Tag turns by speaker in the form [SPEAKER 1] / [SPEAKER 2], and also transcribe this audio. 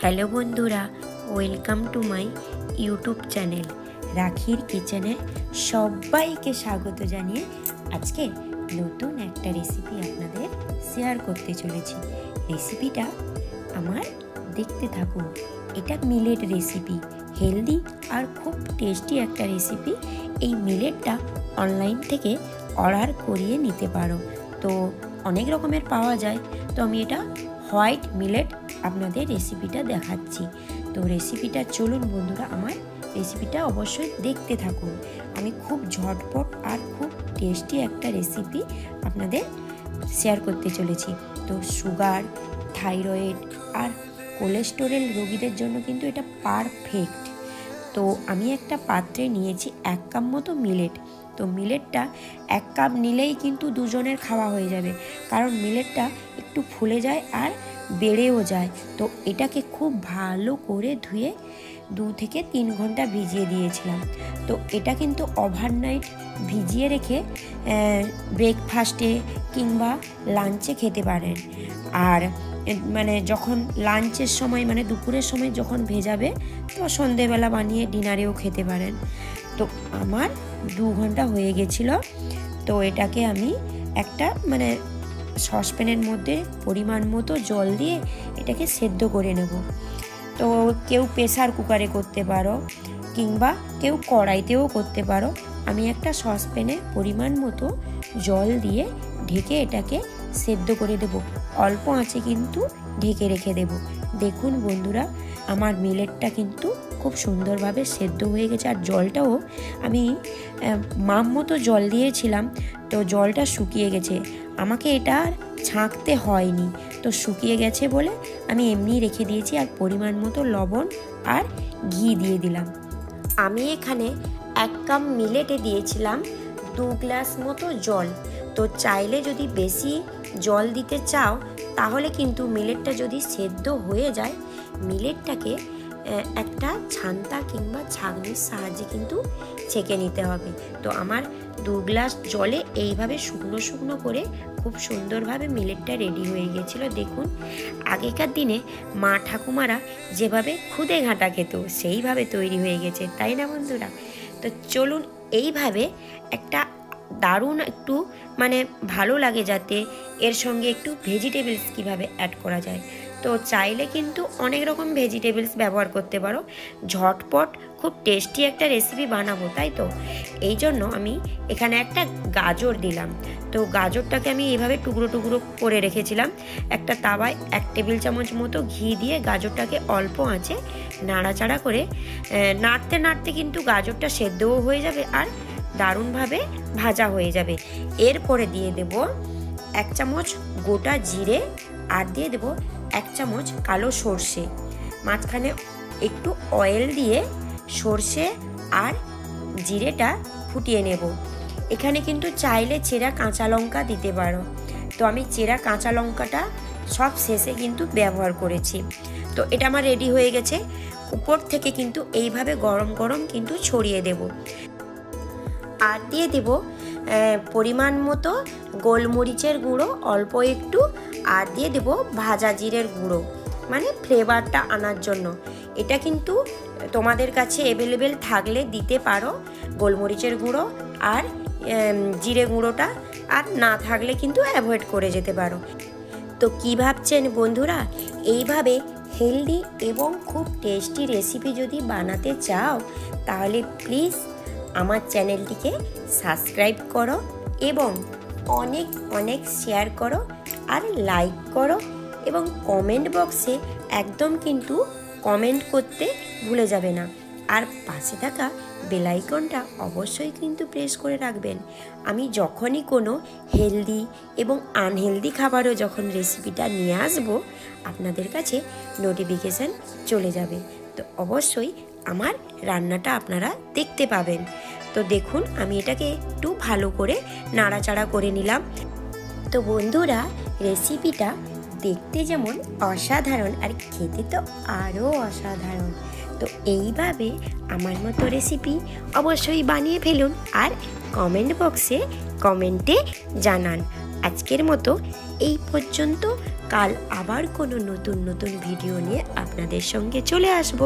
[SPEAKER 1] Hello বন্ধুরা, welcome to my YouTube channel রাখির কিচেনে সবাইকে স্বাগত জানিয়ে আজকে নতুন একটা রেসিপি আপনাদের শেয়ার করতে চলেছি। রেসিপিটা আমার দেখতে থাকুন। এটা মিলেট রেসিপি, হেলদি আর খুব টেস্টি একটা রেসিপি। এই মিলেটটা অনলাইন থেকে অর্ডার করিয়ে নিতে পারো, তো অনেক রকমের পাওয়া যায়। তো আমি এটা হোয়াইট মিলেট আপনাদের রেসিপিটা দেখাচ্ছি। তো রেসিপিটা চলুন বন্ধুরা, আমার রেসিপিটা অবশ্যই দেখতে থাকুন। আমি খুব ঝটপট আর খুব টেস্টি একটা রেসিপি আপনাদের শেয়ার করতে চলেছি। তো সুগার, থাইরয়েড আর কোলেস্টেরল রোগীদের জন্য কিন্তু এটা পারফেক্ট। তো আমি একটা পাত্রে নিয়েছি 1 কাপ মতো মিলেট। তো মিলেটটা 1 কাপ নিলেই কিন্তু দুজনের খাওয়া হয়ে যাবে, কারণ মিলেটটা একটু ফুলে যায় আর বেড়েও যায়। তো এটাকে খুব ভালো করে ধুয়ে 2 থেকে 3 ঘন্টা ভিজিয়ে দিয়েছিলাম। তো এটা কিন্তু ওভারনাইট ভিজিয়ে রেখে ব্রেকফাস্টে কিংবা লাঞ্চে খেতে পারেন। আর মানে যখন লাঞ্চের সময় মানে দুপুরের সময় যখন ভেজাবে, তো সন্ধেবেলা বানিয়ে ডিনারেও খেতে পারেন। তো আমার 2 ঘন্টা হয়ে গেছিলো। তো এটাকে আমি একটা মানে সসপ্যানের মধ্যে পরিমাণ মতো জল দিয়ে এটাকে সেদ্ধ করে নেব। তো কেউ প্রেসার কুকারে করতে পারো কিংবা কেউ কড়াইতেও করতে পারো। আমি একটা সসপ্যানে পরিমাণ মতো জল দিয়ে ঢেকে এটাকে সেদ্ধ করে দেব। অল্প আঁচে কিন্তু ঢেকে রেখে দেব। দেখুন বন্ধুরা, আমার মিলেটটা কিন্তু খুব সুন্দরভাবে সেদ্ধ হয়ে গেছে। আর জলটাও আমি মাপ মতো জল দিয়েছিলাম, তো জলটা শুকিয়ে গেছে। আমাকে এটা আর ছাঁকতে হয়নি, তো শুকিয়ে গেছে বলে আমি এমনি রেখে দিয়েছি। আর পরিমাণ মতো লবণ আর ঘি দিয়ে দিলাম। আমি এখানে 1 কাপ মিলেটে দিয়েছিলাম 2 গ্লাস মতো জল। তো চাইলে যদি বেশি জল দিতে চাও, তাহলে কিন্তু মিলেটটা যদি সেদ্ধ হয়ে যায়, মিলেটটাকে একটা ছান্তা কিংবা ছাঁকনির সাহায্যে কিন্তু ছেঁকে নিতে হবে। তো আমার 2 গ্লাস জলে এইভাবে শুকনো শুকনো করে খুব সুন্দরভাবে মিলেটটা রেডি হয়ে গেছিলো। দেখুন, আগেকার দিনে মা ঠাকুমারা যেভাবে খুদে ঘাঁটা খেত, সেইভাবে তৈরি হয়ে গেছে, তাই না বন্ধুরা? তো চলুন, এইভাবে একটা দারুণ একটু মানে ভালো লাগে, যাতে এর সঙ্গে একটু ভেজিটেবলস কীভাবে অ্যাড করা যায়। তো চাইলে কিন্তু অনেক রকম ভেজিটেবলস ব্যবহার করতে পারো। ঝটপট খুব টেস্টি একটা রেসিপি বানাবো, তাই তো এই জন্য আমি এখানে একটা গাজর দিলাম। তো গাজরটাকে আমি এইভাবে টুকরো টুকরো করে রেখেছিলাম। একটা তাওয়ায় 1 টেবিল চামচ মতো ঘি দিয়ে গাজরটাকে অল্প আঁচে নাড়াচাড়া করে নাড়তে নাড়তে কিন্তু গাজরটা সেদ্ধও হয়ে যাবে আর দারুণভাবে ভাজা হয়ে যাবে। এরপরে দিয়ে দেব 1 চামচ গোটা জিরে আর দিয়ে দেব 1 চামচ কালো সর্ষে। মাঝখানে একটু অয়েল দিয়ে সর্ষে আর জিরেটা ফুটিয়ে নেব। এখানে কিন্তু চাইলে চেরা কাঁচা লঙ্কা দিতে পারো। তো আমি চেরা কাঁচা লঙ্কাটা সব শেষে কিন্তু ব্যবহার করেছি। তো এটা আমার রেডি হয়ে গেছে। উপর থেকে কিন্তু এইভাবে গরম গরম কিন্তু ছড়িয়ে দেব। আর দিয়ে দেব পরিমাণ মতো গোলমরিচের গুঁড়ো অল্প একটু, আর দিয়ে দেব ভাজা জিরের গুঁড়ো, মানে ফ্লেভারটা আনার জন্য। এটা কিন্তু তোমাদের কাছে অ্যাভেলেবেল থাকলে দিতে পারো গোলমরিচের গুঁড়ো আর জিরে গুঁড়োটা, আর না থাকলে কিন্তু অ্যাভয়েড করে যেতে পারো। তো কী ভাবছেন বন্ধুরা, এইভাবে হেলদি এবং খুব টেস্টি রেসিপি যদি বানাতে চাও, তাহলে প্লিজ আমার চ্যানেলটিকে সাবস্ক্রাইব করো এবং অনেক অনেক শেয়ার করো আর লাইক করো, এবং কমেন্ট বক্সে একদম কিন্তু কমেন্ট করতে ভুলে যাবে না। আর পাশে থাকা বেল আইকনটা অবশ্যই কিন্তু প্রেস করে রাখবেন। আমি যখনই কোনো হেলদি এবং আনহেলদি খাবারও যখন রেসিপিটা নিয়ে আসবো, আপনাদের কাছে নোটিফিকেশান চলে যাবে। তো অবশ্যই আমার রান্নাটা আপনারা দেখতে পাবেন। তো দেখুন, আমি এটাকে একটু ভালো করে নাড়াচাড়া করে নিলাম। তো বন্ধুরা, রেসিপিটা দেখতে যেমন অসাধারণ আর খেতে তো আরও অসাধারণ। তো এইভাবে আমার মতো রেসিপি অবশ্যই বানিয়ে ফেলুন আর কমেন্ট বক্সে কমেন্টে জানান। আজকের মতো এই পর্যন্ত। কাল আবার কোনো নতুন নতুন ভিডিও নিয়ে আপনাদের সঙ্গে চলে আসবো।